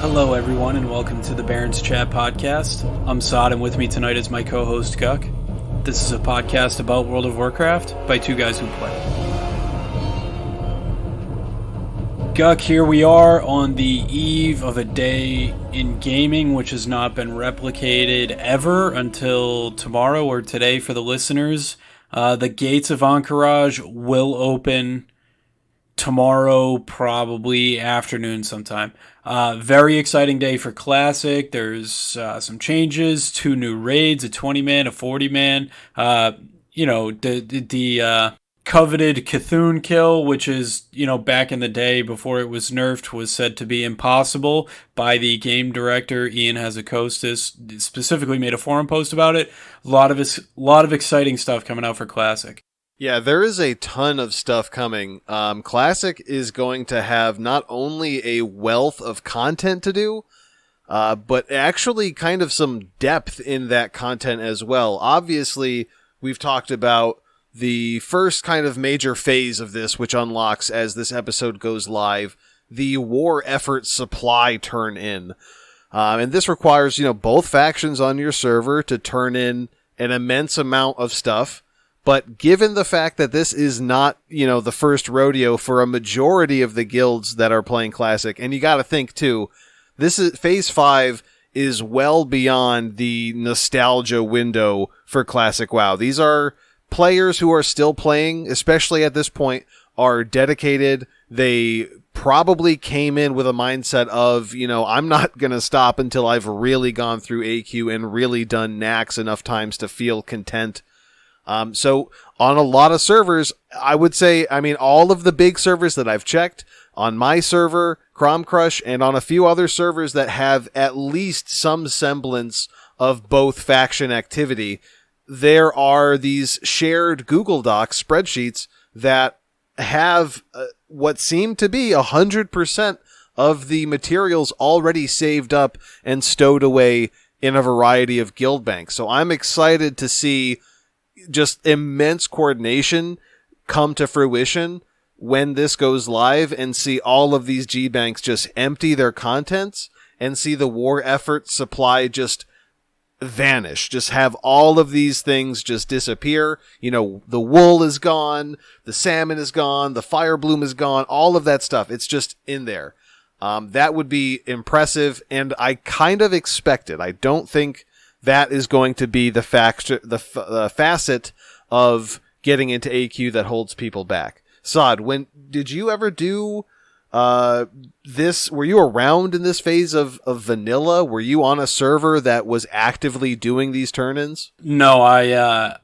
Hello, everyone, and welcome to the Barrens Chat podcast. I'm Sod, and with me tonight is my co-host Guck. This is a podcast about World of Warcraft by two guys who play. Guck, here we are on the eve of a day in gaming which has not been replicated ever until tomorrow or today for the listeners. The gates of Encourage will open tomorrow, probably afternoon sometime. Very exciting day for Classic. There's some changes, 2 new raids, a 20-man, a 40-man. The coveted Cthulhu kill, which is, back in the day before it was nerfed, was said to be impossible by the game director, Ian Hazzikostas, specifically made a forum post about it. A lot of exciting stuff coming out for Classic. Yeah, there is a ton of stuff coming. Classic is going to have not only a wealth of content to do, but actually kind of some depth in that content as well. Obviously, we've talked about the first kind of major phase of this, which unlocks as this episode goes live, the war effort supply turn in. And this requires, both factions on your server to turn in an immense amount of stuff. But given the fact that this is not, the first rodeo for a majority of the guilds that are playing Classic, and you got to think too, this is Phase 5 is well beyond the nostalgia window for Classic WoW. These are players who are still playing, especially at this point, are dedicated. They probably came in with a mindset of, I'm not going to stop until I've really gone through AQ and really done Nax enough times to feel content. So on a lot of servers, I would say, all of the big servers that I've checked, on my server, Crom Crush, and on a few other servers that have at least some semblance of both faction activity, there are these shared Google Docs spreadsheets that have what seem to be 100% of the materials already saved up and stowed away in a variety of guild banks. So I'm excited to see just immense coordination come to fruition when this goes live, and see all of these G banks just empty their contents and see the war effort supply just vanish, just have all of these things just disappear. The wool is gone, the salmon is gone, the fire bloom is gone, all of that stuff. It's just in there. That would be impressive, and I kind of expect it. I don't think that is going to be the facet of getting into AQ that holds people back. Sod, when did you ever do this? Were you around in this phase of vanilla? Were you on a server that was actively doing these turn-ins? No, I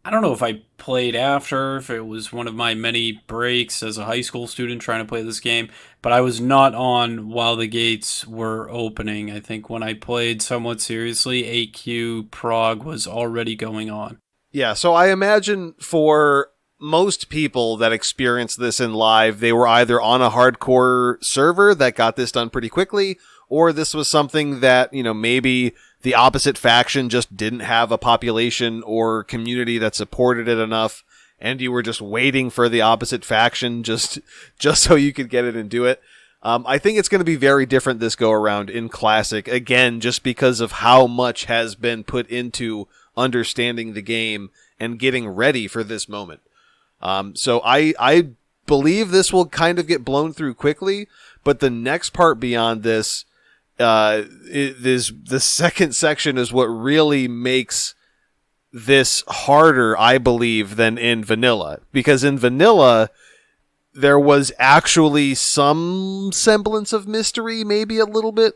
don't know if I played after, if it was one of my many breaks as a high school student trying to play this game, but I was not on while the gates were opening. I think when I played somewhat seriously, AQ Prague was already going on. Yeah, so I imagine for most people that experience this in live, they were either on a hardcore server that got this done pretty quickly, or this was something that, maybe the opposite faction just didn't have a population or community that supported it enough, and you were just waiting for the opposite faction just so you could get it and do it. I think it's going to be very different this go around in Classic, again, just because of how much has been put into understanding the game and getting ready for this moment. So I believe this will kind of get blown through quickly, but the next part beyond this, is the second section is what really makes this harder, I believe, than in vanilla. Because in vanilla, there was actually some semblance of mystery, maybe a little bit,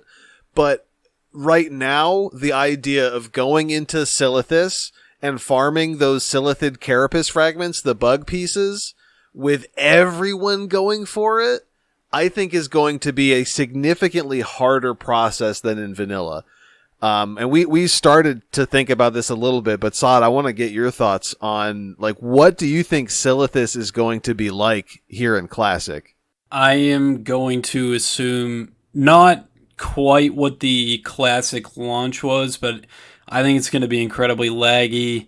but right now, the idea of going into Silithus and farming those Silithid carapace fragments, the bug pieces, with everyone going for it, I think is going to be a significantly harder process than in vanilla. And we started to think about this a little bit, but Sod, I want to get your thoughts on, what do you think Silithus is going to be like here in Classic? I am going to assume not quite what the Classic launch was, but I think it's going to be incredibly laggy.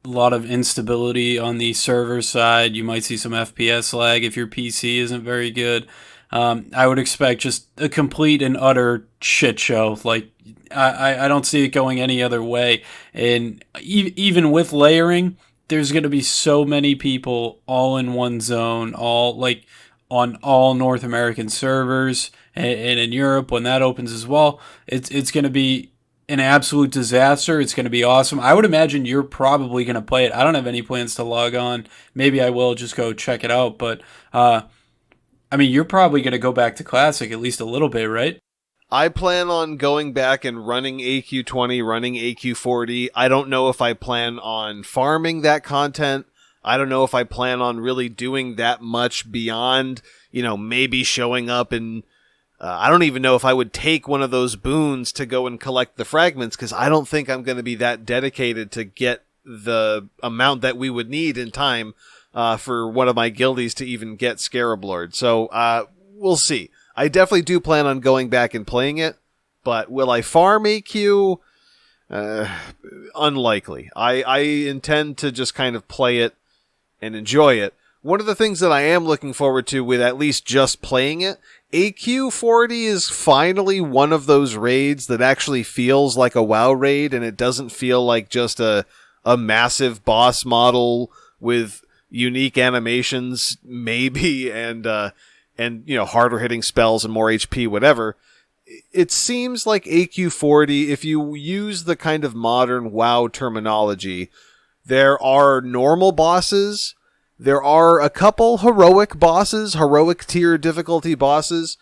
A lot of instability on the server side. You might see some FPS lag if your PC isn't very good. I would expect just a complete and utter shit show. Like, I don't see it going any other way. And even with layering, there's going to be so many people all in one zone, all like on all North American servers, and in Europe when that opens as well. It's going to be an absolute disaster. It's going to be awesome. I would imagine you're probably going to play it. I don't have any plans to log on. Maybe I will just go check it out. But I mean, you're probably going to go back to Classic at least a little bit, right? I plan on going back and running AQ20, running AQ40. I don't know if I plan on farming that content. I don't know if I plan on really doing that much beyond, maybe showing up and I don't even know if I would take one of those boons to go and collect the fragments, because I don't think I'm going to be that dedicated to get the amount that we would need in time for one of my guildies to even get Scarab Lord. So we'll see. I definitely do plan on going back and playing it, but will I farm AQ? Unlikely. I intend to just kind of play it and enjoy it. One of the things that I am looking forward to with at least just playing it, AQ40 is finally one of those raids that actually feels like a WoW raid, and it doesn't feel like just a massive boss model with unique animations, maybe, and harder hitting spells and more HP, whatever. It seems like AQ40, if you use the kind of modern WoW terminology, there are normal bosses, there are a couple heroic bosses, heroic tier difficulty bosses,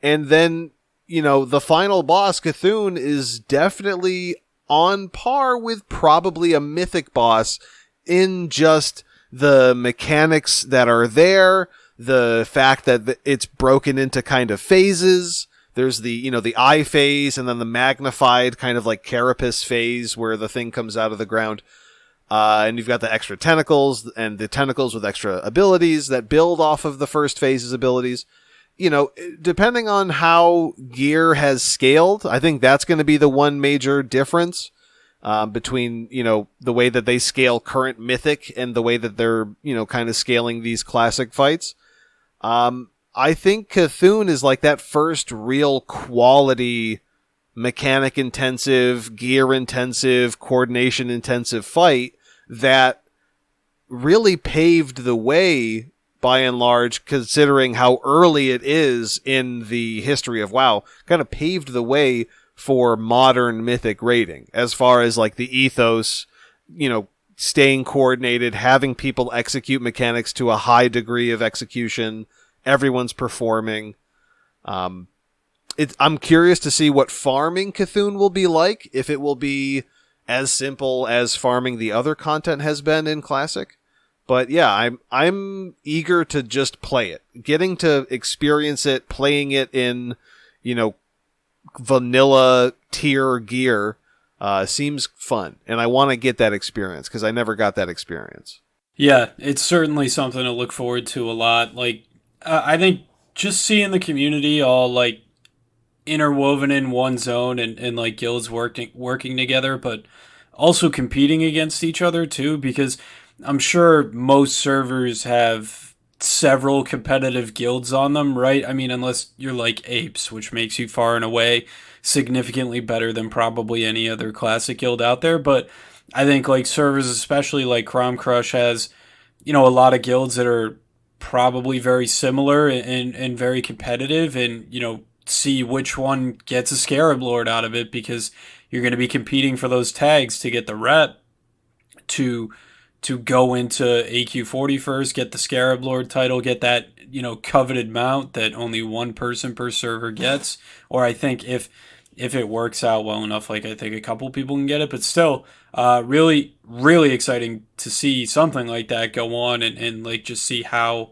and then, the final boss, Cthulhu, is definitely on par with probably a mythic boss in just the mechanics that are there, the fact that it's broken into kind of phases. There's the eye phase, and then the magnified kind of like carapace phase where the thing comes out of the ground. And you've got the extra tentacles and the tentacles with extra abilities that build off of the first phase's abilities. Depending on how gear has scaled, I think that's going to be the one major difference between, the way that they scale current mythic and the way that they're, kind of scaling these classic fights. I think Cthulhu is like that first real quality mechanic intensive, gear intensive, coordination intensive fight that really paved the way, by and large, considering how early it is in the history of WoW, kind of paved the way for modern mythic raiding, as far as like the ethos, staying coordinated, having people execute mechanics to a high degree of execution, everyone's performing. I'm curious to see what farming Cthulhu will be like, if it will be as simple as farming the other content has been in Classic. But yeah, I'm eager to just play it. Getting to experience it, playing it in, vanilla tier gear seems fun. And I want to get that experience, because I never got that experience. Yeah, it's certainly something to look forward to a lot. Like, I think just seeing the community all like interwoven in one zone, and like guilds working together, but also competing against each other too, because I'm sure most servers have several competitive guilds on them, right? I mean, unless you're like APES, which makes you far and away significantly better than probably any other classic guild out there. But I think like servers, especially like Crom Crush, has, a lot of guilds that are probably very similar and very competitive, and, see which one gets a Scarab Lord out of it, because you're going to be competing for those tags to get the rep to go into AQ40 first, get the Scarab Lord title, get that, coveted mount that only one person per server gets. Or I think if it works out well enough, like I think a couple people can get it, but still, really, really exciting to see something like that go on, and like just see how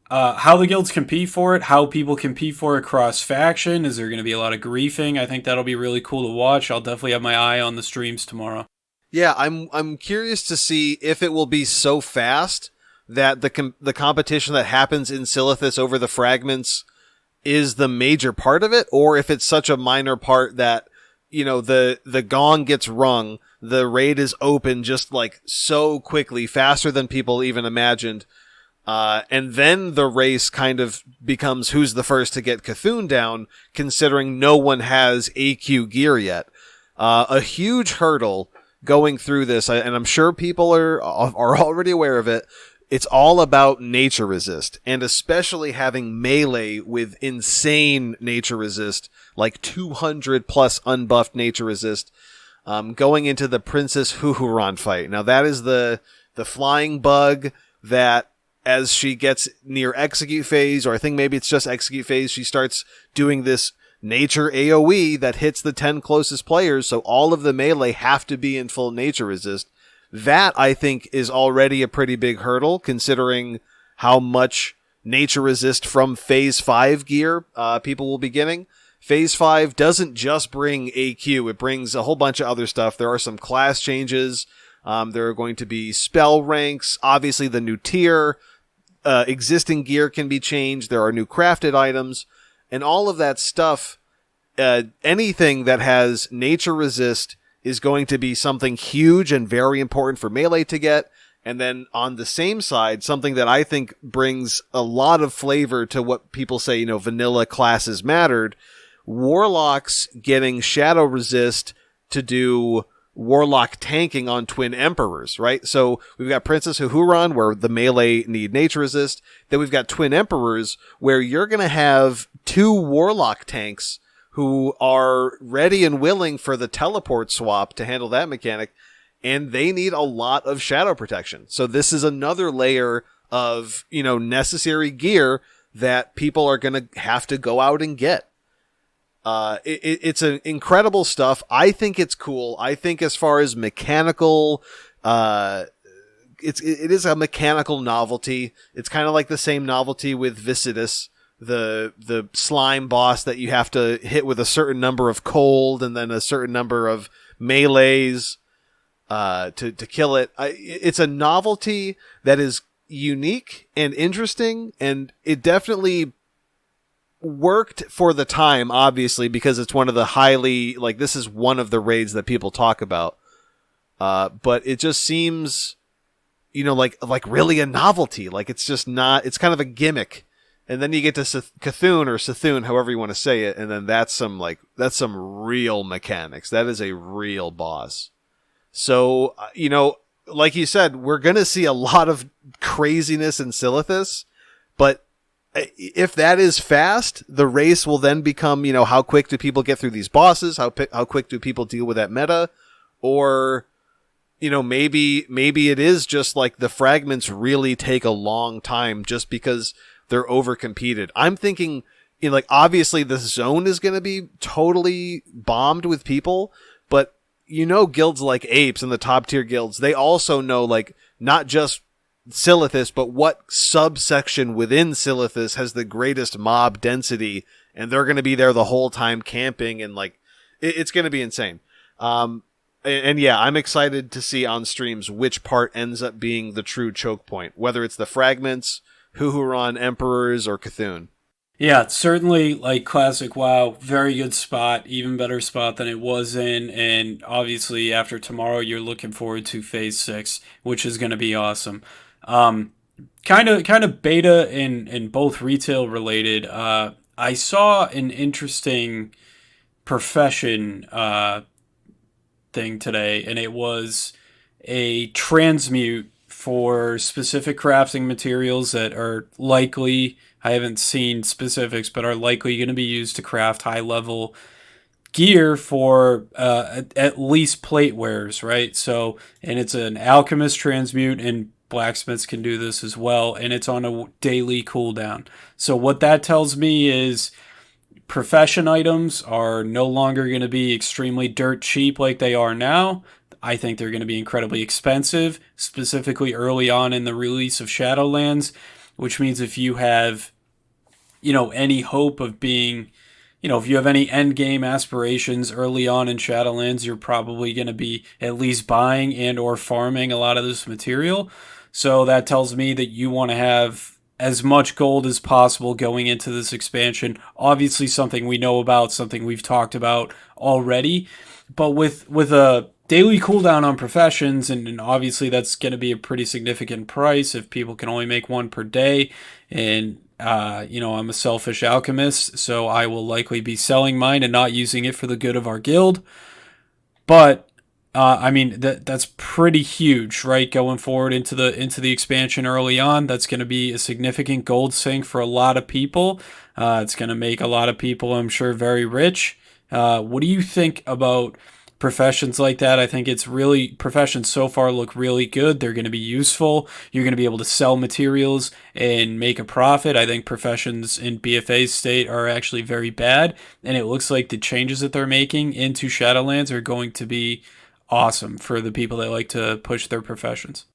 the guilds compete for it, how people compete for it cross faction. Is there going to be a lot of griefing? I think that'll be really cool to watch. I'll definitely have my eye on the streams tomorrow. Yeah, I'm curious to see if it will be so fast that the competition that happens in Silithus over the fragments is the major part of it, or if it's such a minor part that, the gong gets rung, the raid is open just like so quickly, faster than people even imagined. And then the race kind of becomes who's the first to get Cthulhu down, considering no one has AQ gear yet. A huge hurdle going through this, and I'm sure people are already aware of it. It's all about nature resist, and especially having melee with insane nature resist, like 200 plus unbuffed nature resist, going into the Princess Huhuran fight. Now that is the flying bug that, as she gets near execute phase, or I think maybe it's just execute phase, she starts doing this nature AoE that hits the 10 closest players, so all of the melee have to be in full nature resist. That, I think, is already a pretty big hurdle, considering how much nature resist from Phase 5 gear people will be getting. Phase 5 doesn't just bring AQ, it brings a whole bunch of other stuff. There are some class changes. There are going to be spell ranks, obviously the new tier. Existing gear can be changed. There are new crafted items. And all of that stuff, anything that has nature resist is going to be something huge and very important for melee to get. And then on the same side, something that I think brings a lot of flavor to what people say, vanilla classes mattered. Warlocks getting shadow resist to do warlock tanking on twin emperors, right? So we've got Princess Huhuran, where the melee need nature resist. Then we've got twin emperors, where you're going to have 2 warlock tanks who are ready and willing for the teleport swap to handle that mechanic, and they need a lot of shadow protection. So this is another layer of, necessary gear that people are going to have to go out and get. It's an incredible stuff. I think it's cool. I think as far as mechanical, it is a mechanical novelty. It's kind of like the same novelty with Silithus, the slime boss that you have to hit with a certain number of cold and then a certain number of melees to kill it. It's a novelty that is unique and interesting, and it definitely worked for the time, obviously, because it's one of the highly, this is one of the raids that people talk about. But it just seems, like really a novelty. It's just not, it's kind of a gimmick. And then you get to Cthulhu or Sithun, however you want to say it, and then that's some real mechanics. That is a real boss. So, like you said, we're going to see a lot of craziness in Silithus, but if that is fast, the race will then become, how quick do people get through these bosses? How quick do people deal with that meta? Or, maybe it is just like the fragments really take a long time just because they're overcompeted. I'm thinking, obviously the zone is going to be totally bombed with people, but guilds like APES and the top tier guilds, they also know, not just Silithus, but what subsection within Silithus has the greatest mob density, and they're going to be there the whole time camping, and it's going to be insane. And yeah, I'm excited to see on streams which part ends up being the true choke point, whether it's the fragments, Huhuran Emperors, or Cthulhu. Yeah, certainly classic WoW, very good spot, even better spot than it was in, and obviously after tomorrow you're looking forward to Phase 6, which is going to be awesome. Kind of beta and both retail related. I saw an interesting profession thing today, and it was a transmute for specific crafting materials that are likely, I haven't seen specifics, but are likely going to be used to craft high level gear for at least plate wearers, right? So, and it's an alchemist transmute, and blacksmiths can do this as well, and it's on a daily cooldown. So what that tells me is profession items are no longer going to be extremely dirt cheap like they are now. I think they're going to be incredibly expensive, specifically early on in the release of Shadowlands, which means if you have, any hope of being, if you have any end game aspirations early on in Shadowlands, you're probably going to be at least buying and or farming a lot of this material. So that tells me that you want to have as much gold as possible going into this expansion. Obviously something we know about, something we've talked about already, but with a daily cooldown on professions, and obviously that's going to be a pretty significant price if people can only make one per day. And I'm a selfish alchemist, so I will likely be selling mine and not using it for the good of our guild. But I mean that's pretty huge, right? Going forward into the expansion early on, that's going to be a significant gold sink for a lot of people. It's going to make a lot of people, I'm sure, very rich. What do you think about professions like that? I think it's really professions so far look really good. They're going to be useful. You're going to be able to sell materials and make a profit. I think professions in BFA's state are actually very bad, and it looks like the changes that they're making into Shadowlands are going to be awesome for the people that like to push their professions.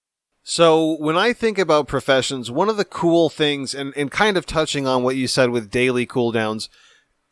So when I think about professions, one of the cool things, and kind of touching on what you said with daily cooldowns,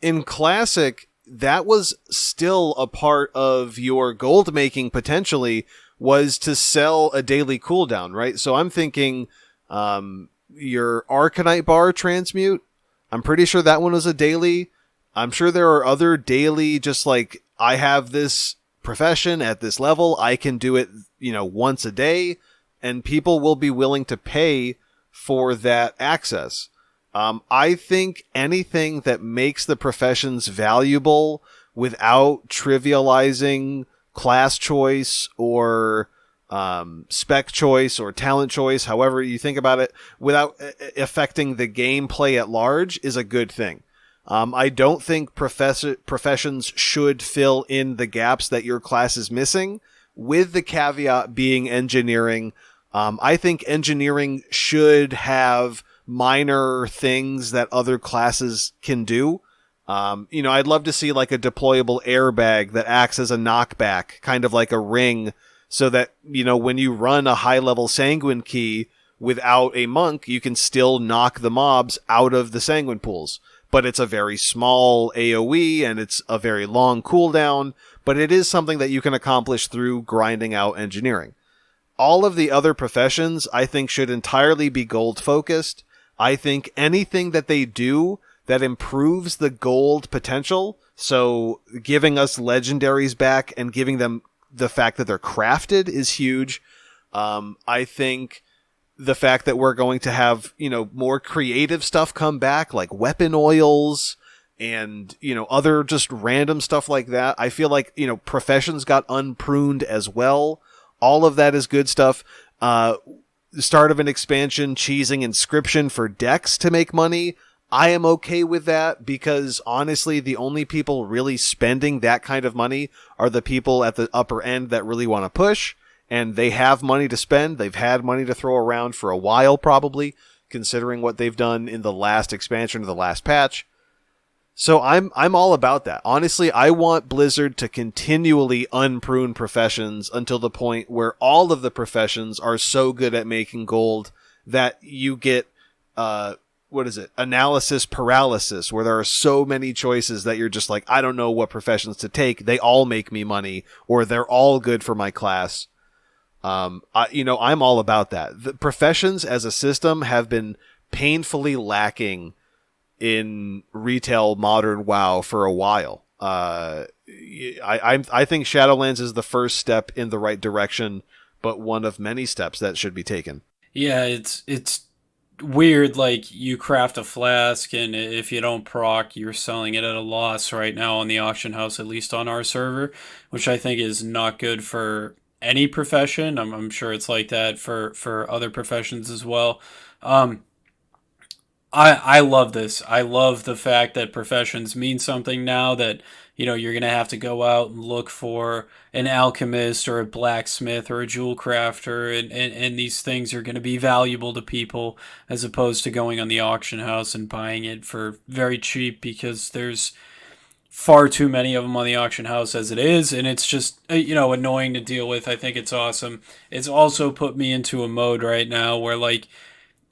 in Classic, that was still a part of your gold making potentially, was to sell a daily cooldown, right? So I'm thinking your Arcanite bar transmute. I'm pretty sure that one was a daily. I'm sure there are other daily, just like I have this profession at this level, I can do it, once a day, and people will be willing to pay for that access. I think anything that makes the professions valuable without trivializing class choice or spec choice or talent choice, however you think about it, without affecting the gameplay at large, is a good thing. I don't think professions should fill in the gaps that your class is missing, with the caveat being engineering. I think engineering should have minor things that other classes can do. I'd love to see like a deployable airbag that acts as a knockback, kind of like a ring, so that, when you run a high-level sanguine key without a monk, you can still knock the mobs out of the sanguine pools. But it's a very small AoE, and it's a very long cooldown, but it is something that you can accomplish through grinding out engineering. All of the other professions, I think, should entirely be gold-focused. I think anything that they do that improves the gold potential, so giving us legendaries back and giving them the fact that they're crafted, is huge. I think the fact that we're going to have, more creative stuff come back, like weapon oils and, other just random stuff like that. I feel like, professions got unpruned as well. All of that is good stuff. The start of an expansion, cheesing inscription for decks to make money. I am okay with that, because honestly, the only people really spending that kind of money are the people at the upper end that really want to push. And they have money to spend. They've had money to throw around for a while, probably, considering what they've done in the last expansion or the last patch. So I'm all about that. Honestly, I want Blizzard to continually unprune professions until the point where all of the professions are so good at making gold that you get, analysis paralysis, where there are so many choices that you're just like, I don't know what professions to take. They all make me money, or they're all good for my class. I'm all about that. The professions as a system have been painfully lacking in retail modern WoW for a while. I think Shadowlands is the first step in the right direction, but one of many steps that should be taken. Yeah, it's weird. Like, you craft a flask, and if you don't proc, you're selling it at a loss right now on the auction house, at least on our server, which I think is not good for any profession. I'm sure it's like that for other professions as well. Um, I love this. I love the fact that professions mean something now, that you're gonna have to go out and look for an alchemist or a blacksmith or a jewel crafter, and these things are gonna be valuable to people, as opposed to going on the auction house and buying it for very cheap, because there's far too many of them on the auction house as it is, and it's just annoying to deal with. I think it's awesome. It's also put me into a mode right now where, like,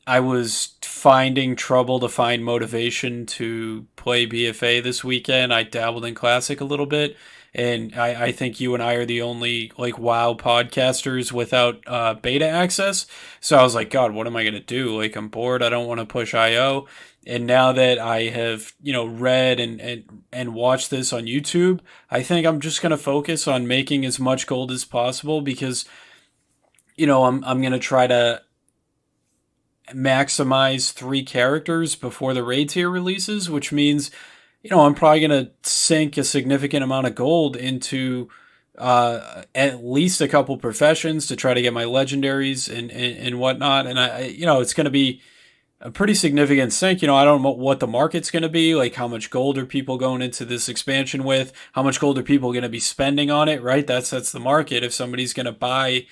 I was finding trouble to find motivation to play BFA this weekend. I dabbled in Classic a little bit, and I think you and I are the only, like, WoW podcasters without beta access. So I was like, God, what am I gonna do? Like, I'm bored. I don't want to push IO. And now that I have, read and watched this on YouTube, I think I'm just going to focus on making as much gold as possible because, I'm going to try to maximize 3 characters before the raid tier releases, which means, I'm probably going to sink a significant amount of gold into at least a couple professions to try to get my legendaries and whatnot. And it's going to be a pretty significant sink. I don't know what the market's going to be, like how much gold are people going into this expansion with, how much gold are people going to be spending on it, right? That's the market. If somebody's going to buy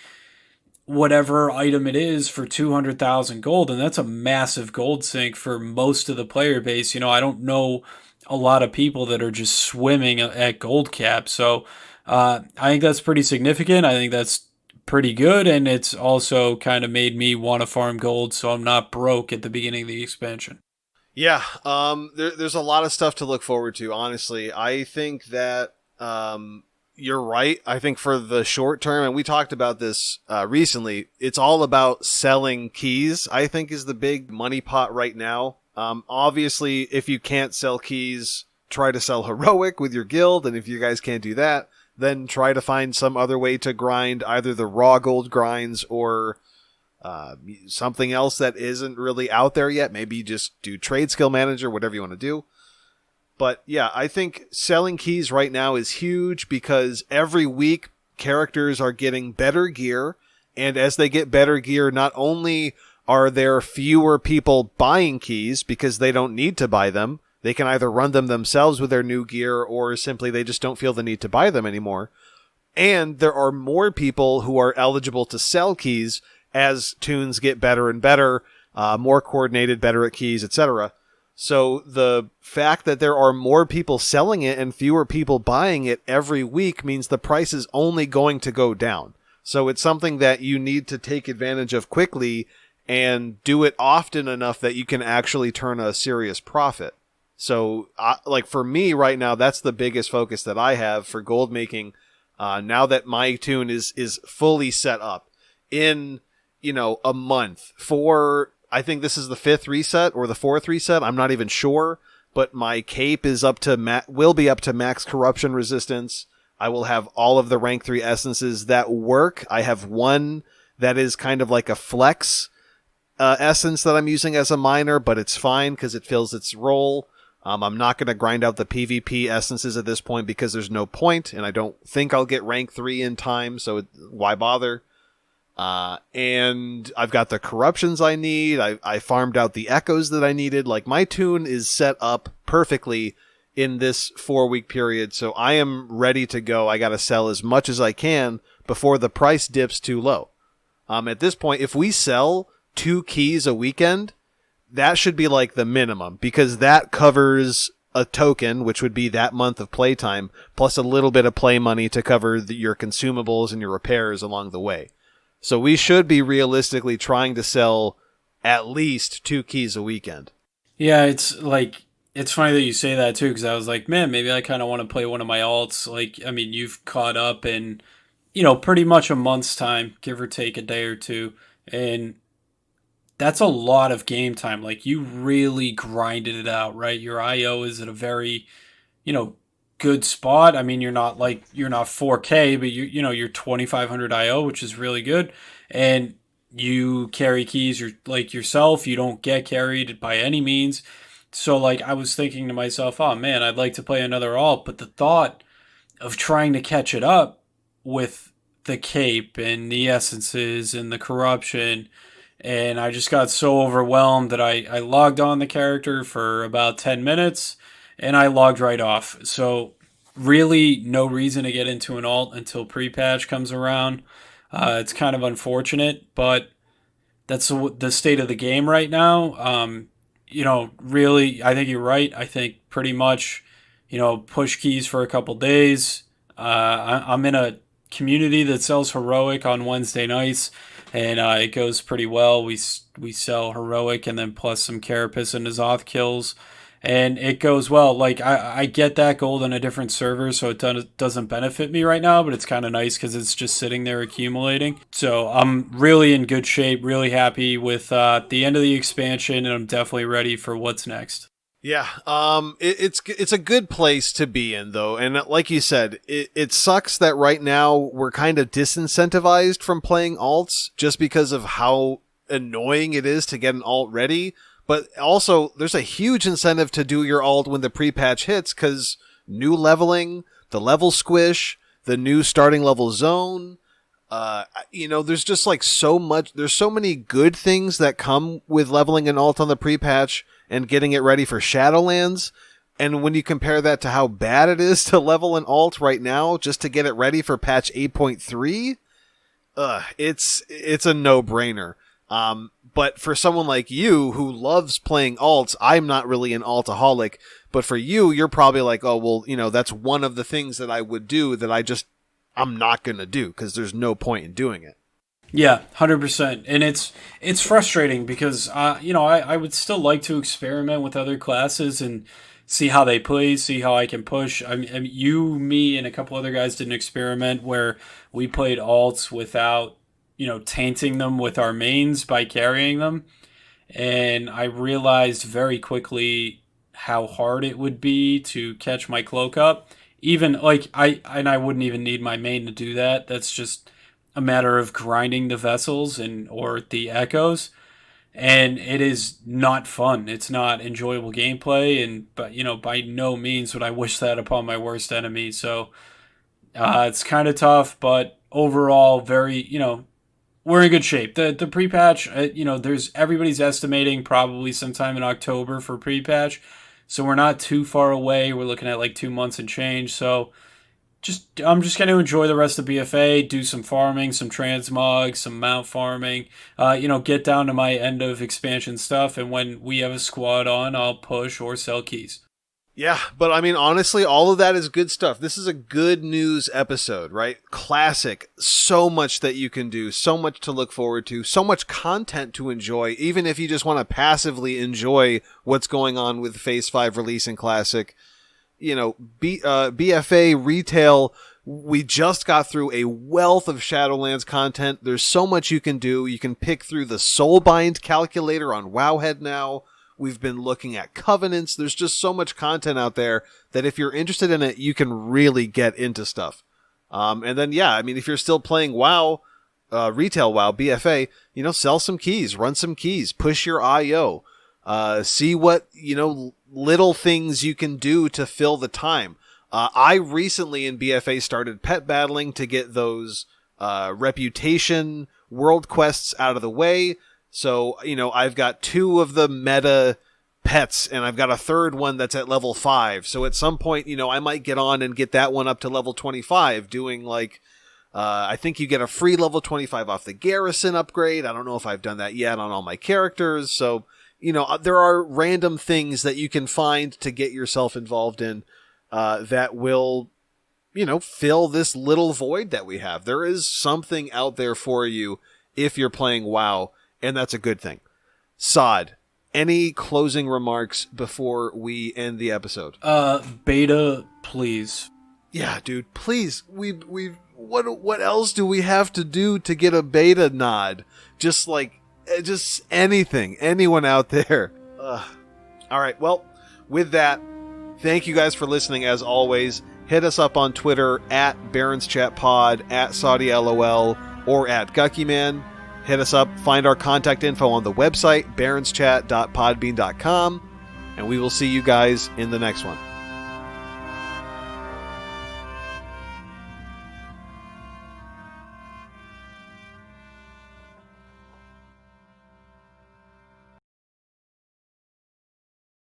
whatever item it is for 200,000 gold, and that's a massive gold sink for most of the player base. I don't know a lot of people that are just swimming at gold cap. So I think that's pretty significant. I think that's pretty good, and it's also kind of made me want to farm gold so I'm not broke at the beginning of the expansion. Yeah, there's a lot of stuff to look forward to, honestly. I think that you're right. I think for the short term, and we talked about this recently, it's all about selling keys, I think, is the big money pot right now. Obviously, if you can't sell keys, try to sell heroic with your guild, and if you guys can't do that, then try to find some other way to grind either the raw gold grinds or something else that isn't really out there yet. Maybe just do trade skill manager, whatever you want to do. But yeah, I think selling keys right now is huge because every week characters are getting better gear. And as they get better gear, not only are there fewer people buying keys because they don't need to buy them, they can either run them themselves with their new gear or simply they just don't feel the need to buy them anymore. And there are more people who are eligible to sell keys as tunes get better and better, more coordinated, better at keys, etc. So the fact that there are more people selling it and fewer people buying it every week means the price is only going to go down. So it's something that you need to take advantage of quickly and do it often enough that you can actually turn a serious profit. So, like for me right now, that's the biggest focus that I have for gold making. Now that my tune is fully set up in, a month for, I think this is the 5th reset or the 4th reset. I'm not even sure, but my cape is will be up to max corruption resistance. I will have all of the rank 3 essences that work. I have one that is kind of like a flex essence that I'm using as a miner, but it's fine because it fills its role. I'm not going to grind out the PvP essences at this point because there's no point, and I don't think I'll get rank 3 in time, so why bother? And I've got the corruptions I need. I farmed out the echoes that I needed. Like, my tune is set up perfectly in this 4-week period, so I am ready to go. I got to sell as much as I can before the price dips too low. At this point, if we sell 2 keys a weekend, that should be like the minimum because that covers a token, which would be that month of playtime, plus a little bit of play money to cover your consumables and your repairs along the way. So we should be realistically trying to sell at least 2 keys a weekend. Yeah, it's funny that you say that too, because I was like, man, maybe I kind of want to play one of my alts. Like, I mean, you've caught up in, pretty much a month's time, give or take a day or two. And that's a lot of game time. Like, you really grinded it out, right? Your IO is at a very, you know, good spot. I mean, you're not 4K, but you're 2500 IO, which is really good. And you carry keys, you're like yourself, you don't get carried by any means. So like I was thinking to myself, oh man, I'd like to play another alt, but the thought of trying to catch it up with the cape and the essences and the corruption, and I just got so overwhelmed that I logged on the character for about 10 minutes and I logged right off. So really no reason to get into an alt until pre-patch comes around. It's kind of unfortunate, but that's the state of the game right now. Really, I think you're right. I think pretty much, push keys for a couple days. I'm in a community that sells heroic on Wednesday nights, and it goes pretty well. We sell heroic and then plus some carapace and Azoth kills, and it goes well. Like I get that gold on a different server, so doesn't benefit me right now, but it's kind of nice because it's just sitting there accumulating. So I'm really in good shape, really happy with the end of the expansion, and I'm definitely ready for what's next. Yeah, it's a good place to be in, though, and like you said, it sucks that right now we're kind of disincentivized from playing alts just because of how annoying it is to get an alt ready. But also, there's a huge incentive to do your alt when the pre-patch hits, because new leveling, the level squish, the new starting level zone. There's just like so much. There's so many good things that come with leveling an alt on the pre-patch and getting it ready for Shadowlands. And when you compare that to how bad it is to level an alt right now just to get it ready for patch 8.3, it's a no-brainer. But for someone like you who loves playing alts, I'm not really an altaholic, but for you, you're probably like, oh, well, that's one of the things that I would do that I'm not going to do because there's no point in doing it. Yeah, 100%. And it's frustrating because I would still like to experiment with other classes and see how they play, see how I can push. You, me, and a couple other guys did an experiment where we played alts without, tainting them with our mains by carrying them. And I realized very quickly how hard it would be to catch my cloak up. Even like I wouldn't even need my main to do that. That's just a matter of grinding the vessels or the echoes, and it is not fun. It's not enjoyable gameplay, but by no means would I wish that upon my worst enemy. So it's kind of tough, but overall, very we're in good shape. The pre-patch, there's everybody's estimating probably sometime in October for pre-patch, so we're not too far away. We're looking at like 2 months and change. So I'm just going to enjoy the rest of BFA, do some farming, some transmog, some mount farming, get down to my end of expansion stuff, and when we have a squad on, I'll push or sell keys. Yeah, but I mean, honestly, all of that is good stuff. This is a good news episode, right? Classic. So much that you can do, so much to look forward to, so much content to enjoy, even if you just want to passively enjoy what's going on with Phase 5 release in Classic. BFA retail, we just got through a wealth of Shadowlands content. There's so much you can do. You can pick through the Soulbind calculator on Wowhead now. We've been looking at covenants. There's just so much content out there that if you're interested in it, you can really get into stuff. And then, if you're still playing WoW, retail WoW, BFA, sell some keys, run some keys, push your IO, see what, little things you can do to fill the time. I recently in BFA started pet battling to get those reputation world quests out of the way. So, I've got 2 of the meta pets, and I've got a third one that's at level 5. So at some point, I might get on and get that one up to level 25, doing like, I think you get a free level 25 off the garrison upgrade. I don't know if I've done that yet on all my characters. So, there are random things that you can find to get yourself involved in that will, fill this little void that we have. There is something out there for you if you're playing WoW. And that's a good thing. Sod, any closing remarks before we end the episode? Beta, please. Yeah, dude, please. What else do we have to do to get a beta nod? Just anything. Anyone out there. All right, well, with that, thank you guys for listening as always. Hit us up on Twitter at Barrens Chat Pod, at Saudi LOL, or at Guckyman. Hit us up, find our contact info on the website, baronschat.podbean.com, and we will see you guys in the next one.